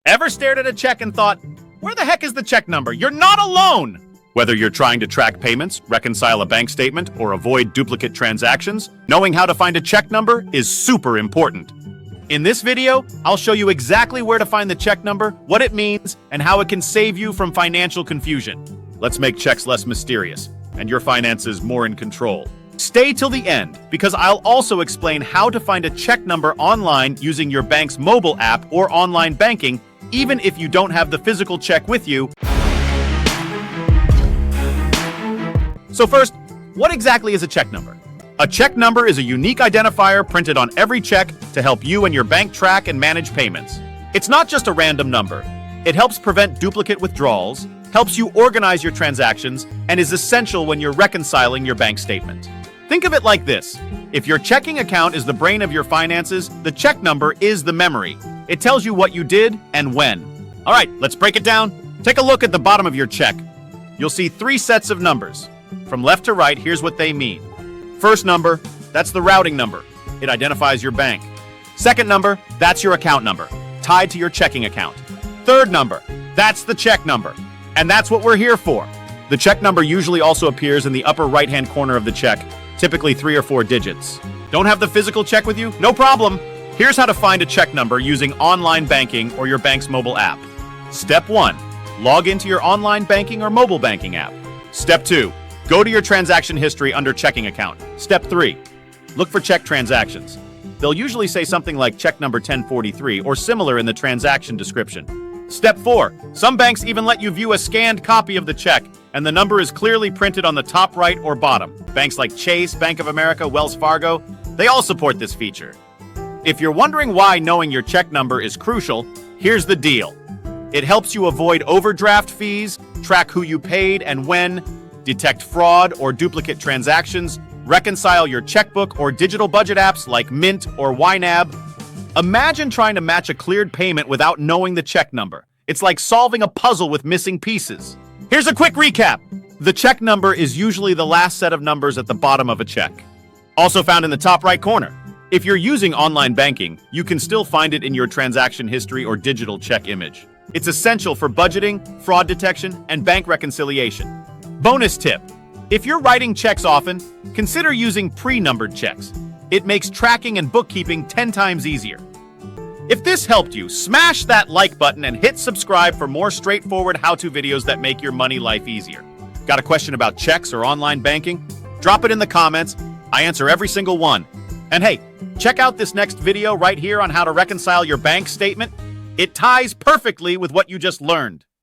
Ever stared at a check and thought, where the heck is the check number? You're not alone! Whether you're trying to track payments, reconcile a bank statement, or avoid duplicate transactions, knowing how to find a check number is super important. In this video, I'll show you exactly where to find the check number, what it means, and how it can save you from financial confusion. Let's make checks less mysterious, and your finances more in control. Stay till the end, because I'll also explain how to find a check number online using your bank's mobile app or online banking, even if you don't have the physical check with you. So first, what exactly is a check number? A check number is a unique identifier printed on every check to help you and your bank track and manage payments. It's not just a random number. It helps prevent duplicate withdrawals, helps you organize your transactions, and is essential when you're reconciling your bank statement. Think of it like this. If your checking account is the brain of your finances, the check number is the memory. It tells you what you did and when. All right, let's break it down. Take a look at the bottom of your check. You'll see 3 sets of numbers. From left to right, here's what they mean. First number, that's the routing number. It identifies your bank. Second number, that's your account number, tied to your checking account. Third number, that's the check number. And that's what we're here for. The check number usually also appears in the upper right-hand corner of the check, typically 3 or 4 digits. Don't have the physical check with you? No problem. Here's how to find a check number using online banking or your bank's mobile app. Step 1, log into your online banking or mobile banking app. Step 2, go to your transaction history under checking account. Step 3, look for check transactions. They'll usually say something like check number 1043 or similar in the transaction description. Step 4, some banks even let you view a scanned copy of the check, and the number is clearly printed on the top right or bottom. Banks like Chase, Bank of America, Wells Fargo, they all support this feature. If you're wondering why knowing your check number is crucial, here's the deal. It helps you avoid overdraft fees, track who you paid and when, detect fraud or duplicate transactions, reconcile your checkbook or digital budget apps like Mint or YNAB. Imagine trying to match a cleared payment without knowing the check number. It's like solving a puzzle with missing pieces. Here's a quick recap. The check number is usually the last set of numbers at the bottom of a check. Also found in the top right corner. If you're using online banking, you can still find it in your transaction history or digital check image. It's essential for budgeting, fraud detection, and bank reconciliation. Bonus tip. If you're writing checks often, consider using pre-numbered checks. It makes tracking and bookkeeping 10 times easier. If this helped you, smash that like button and hit subscribe for more straightforward how-to videos that make your money life easier. Got a question about checks or online banking? Drop it in the comments. I answer every single one. And hey, check out this next video right here on how to reconcile your bank statement. It ties perfectly with what you just learned.